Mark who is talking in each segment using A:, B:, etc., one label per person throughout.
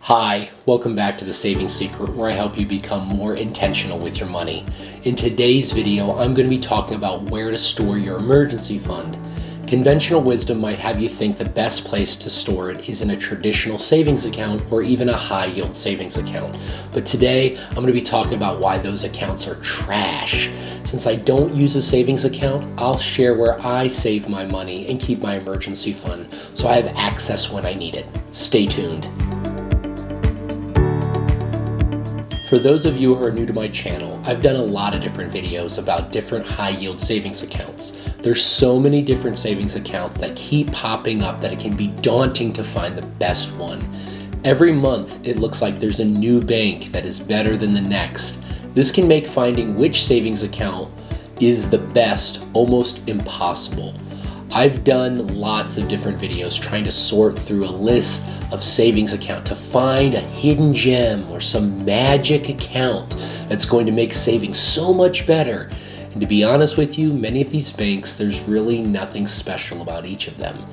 A: Hi, welcome back to The Saving Secret, where I help you become more intentional with your money. In today's video, I'm going to be talking about where to store your emergency fund. Conventional wisdom might have you think the best place to store it is in a traditional savings account or even a high-yield savings account. But today, I'm going to be talking about why those accounts are trash. Since I don't use a savings account, I'll share where I save my money and keep my emergency fund so I have access when I need it. Stay tuned. For those of you who are new to my channel, I've done a lot of different videos about different high-yield savings accounts. There's so many different savings accounts that keep popping up that it can be daunting to find the best one. Every month, it looks like there's a new bank that is better than the next. This can make finding which savings account is the best almost impossible. I've done lots of different videos trying to sort through a list of savings account to find a hidden gem or some magic account that's going to make saving so much better. And to be honest with you, many of these banks, there's really nothing special about each of them.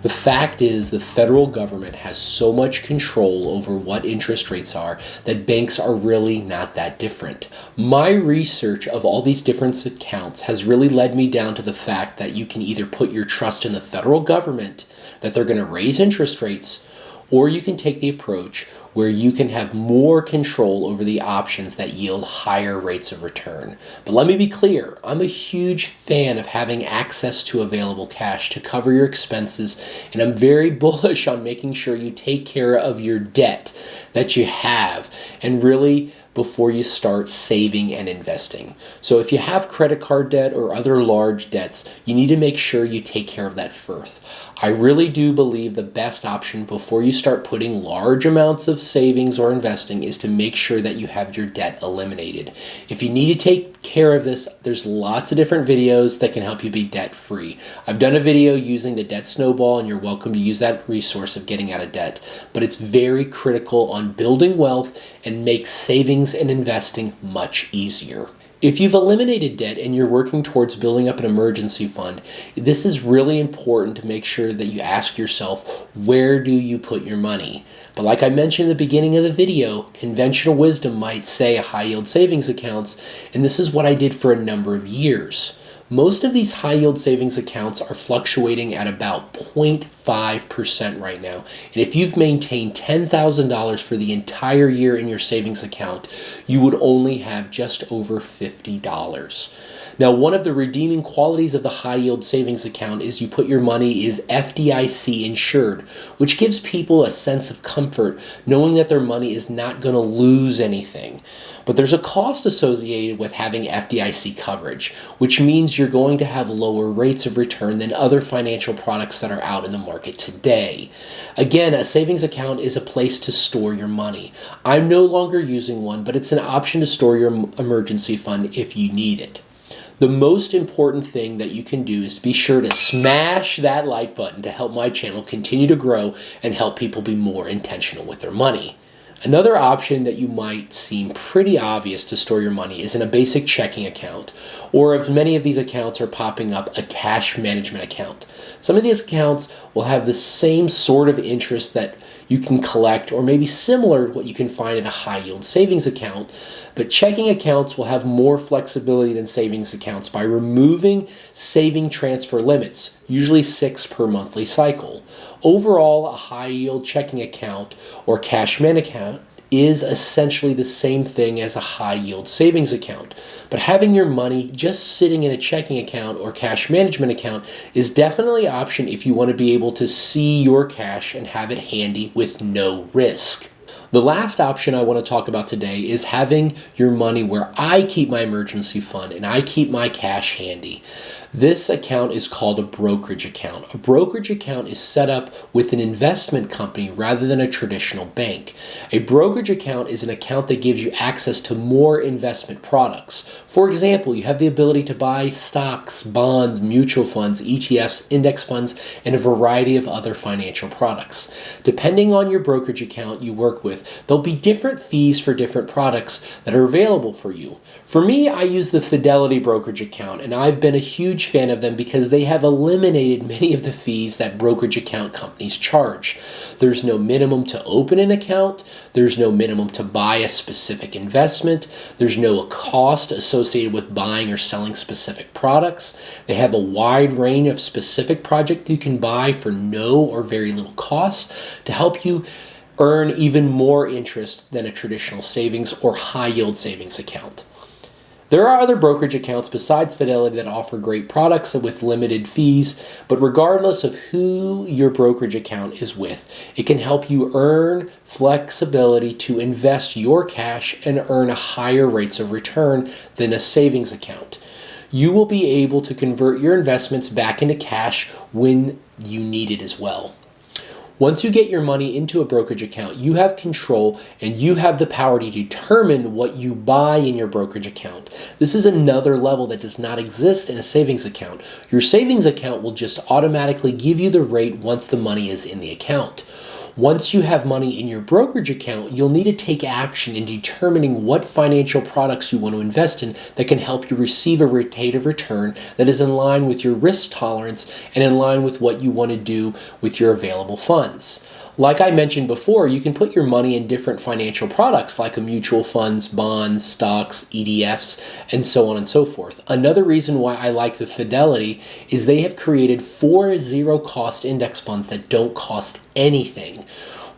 A: The fact is the federal government has so much control over what interest rates are that banks are really not that different. My research of all these different accounts has really led me down to the fact that you can either put your trust in the federal government that they're going to raise interest rates, or you can take the approach where you can have more control over the options that yield higher rates of return. But let me be clear, I'm a huge fan of having access to available cash to cover your expenses, and I'm very bullish on making sure you take care of your debt that you have, and really before you start saving and investing. So if you have credit card debt or other large debts, you need to make sure you take care of that first. I really do believe the best option before you start putting large amounts of savings or investing is to make sure that you have your debt eliminated. If you need to take care of this, there's lots of different videos that can help you be debt free. I've done a video using the debt snowball, and you're welcome to use that resource of getting out of debt. But it's very critical on building wealth and make savings and investing much easier. If you've eliminated debt and you're working towards building up an emergency fund, this is really important to make sure that you ask yourself, where do you put your money? But like I mentioned in the beginning of the video, conventional wisdom might say high-yield savings accounts, and this is what I did for a number of years. Most of these high-yield savings accounts are fluctuating at about 0.5% right now. And if you've maintained $10,000 for the entire year in your savings account, you would only have just over $50. Now, one of the redeeming qualities of the high-yield savings account is you put your money is FDIC insured, which gives people a sense of comfort knowing that their money is not going to lose anything. But there's a cost associated with having FDIC coverage, which means you're going to have lower rates of return than other financial products that are out in the market today. Again, a savings account is a place to store your money. I'm no longer using one, but it's an option to store your emergency fund if you need it. The most important thing that you can do is be sure to smash that like button to help my channel continue to grow and help people be more intentional with their money. Another option that you might seem pretty obvious to store your money is in a basic checking account, or if many of these accounts are popping up, a cash management account. Some of these accounts will have the same sort of interest that you can collect, or maybe similar to what you can find in a high-yield savings account, but checking accounts will have more flexibility than savings accounts by removing saving transfer limits, usually 6 per monthly cycle. Overall, a high-yield checking account or cash man account is essentially the same thing as a high-yield savings account. But having your money just sitting in a checking account or cash management account is definitely an option if you want to be able to see your cash and have it handy with no risk. The last option I want to talk about today is having your money where I keep my emergency fund and I keep my cash handy. This account is called a brokerage account. A brokerage account is set up with an investment company rather than a traditional bank. A brokerage account is an account that gives you access to more investment products. For example, you have the ability to buy stocks, bonds, mutual funds, ETFs, index funds, and a variety of other financial products. Depending on your brokerage account you work with, with. There'll be different fees for different products that are available for you. For me, I use the Fidelity brokerage account, and I've been a huge fan of them because they have eliminated many of the fees that brokerage account companies charge. There's no minimum to open an account. There's no minimum to buy a specific investment. There's no cost associated with buying or selling specific products. They have a wide range of specific projects you can buy for no or very little cost to help you earn even more interest than a traditional savings or high yield savings account. There are other brokerage accounts besides Fidelity that offer great products with limited fees, but regardless of who your brokerage account is with, it can help you earn flexibility to invest your cash and earn higher rates of return than a savings account. You will be able to convert your investments back into cash when you need it as well. Once you get your money into a brokerage account, you have control and you have the power to determine what you buy in your brokerage account. This is another level that does not exist in a savings account. Your savings account will just automatically give you the rate once the money is in the account. Once you have money in your brokerage account, you'll need to take action in determining what financial products you want to invest in that can help you receive a rate of return that is in line with your risk tolerance and in line with what you want to do with your available funds. Like I mentioned before, you can put your money in different financial products like mutual funds, bonds, stocks, ETFs, and so on and so forth. Another reason why I like the Fidelity is they have created 4 zero-cost index funds that don't cost anything,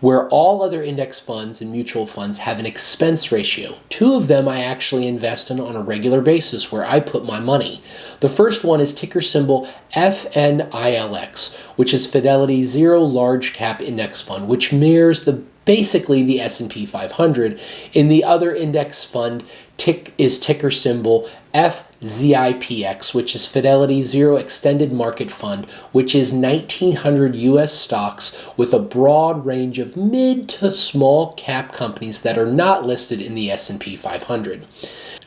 A: where all other index funds and mutual funds have an expense ratio. 2 of them I actually invest in on a regular basis where I put my money. The first one is ticker symbol FNILX, which is Fidelity Zero Large Cap Index Fund, which mirrors basically the S&P 500. In the other index fund is ticker symbol FZIPX, which is Fidelity Zero Extended Market Fund, which is 1,900 US stocks with a broad range of mid to small cap companies that are not listed in the S&P 500.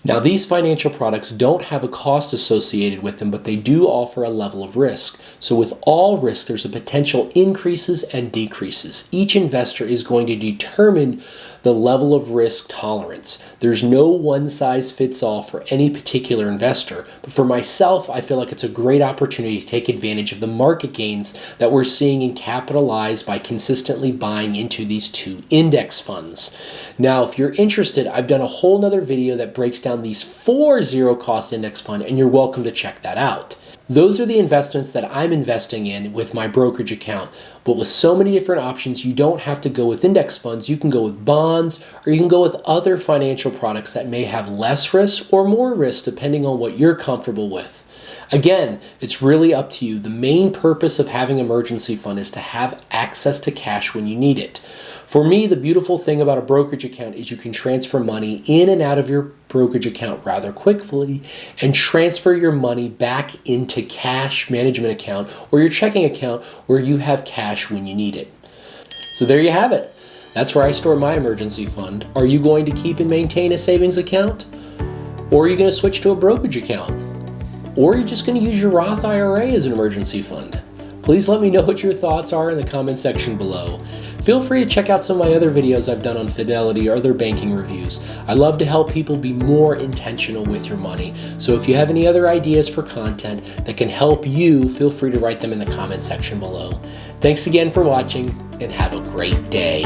A: Now, these financial products don't have a cost associated with them, but they do offer a level of risk. So with all risk, there's a potential increases and decreases. Each investor is going to determine the level of risk tolerance. There's no one size fits all for any particular investor, but for myself, I feel like it's a great opportunity to take advantage of the market gains that we're seeing and capitalize by consistently buying into these 2 index funds. Now, if you're interested, I've done a whole nother video that breaks down these 4 zero-cost index funds, and you're welcome to check that out. Those are the investments that I'm investing in with my brokerage account. But with so many different options, you don't have to go with index funds. You can go with bonds, or you can go with other financial products that may have less risk or more risk depending on what you're comfortable with. Again, it's really up to you. The main purpose of having an emergency fund is to have access to cash when you need it. For me, the beautiful thing about a brokerage account is you can transfer money in and out of your brokerage account rather quickly and transfer your money back into cash management account or your checking account where you have cash when you need it. So there you have it. That's where I store my emergency fund. Are you going to keep and maintain a savings account? Or are you going to switch to a brokerage account? Or are you just going to use your Roth IRA as an emergency fund? Please let me know what your thoughts are in the comment section below. Feel free to check out some of my other videos I've done on Fidelity or other banking reviews. I love to help people be more intentional with your money. So if you have any other ideas for content that can help you, feel free to write them in the comment section below. Thanks again for watching and have a great day.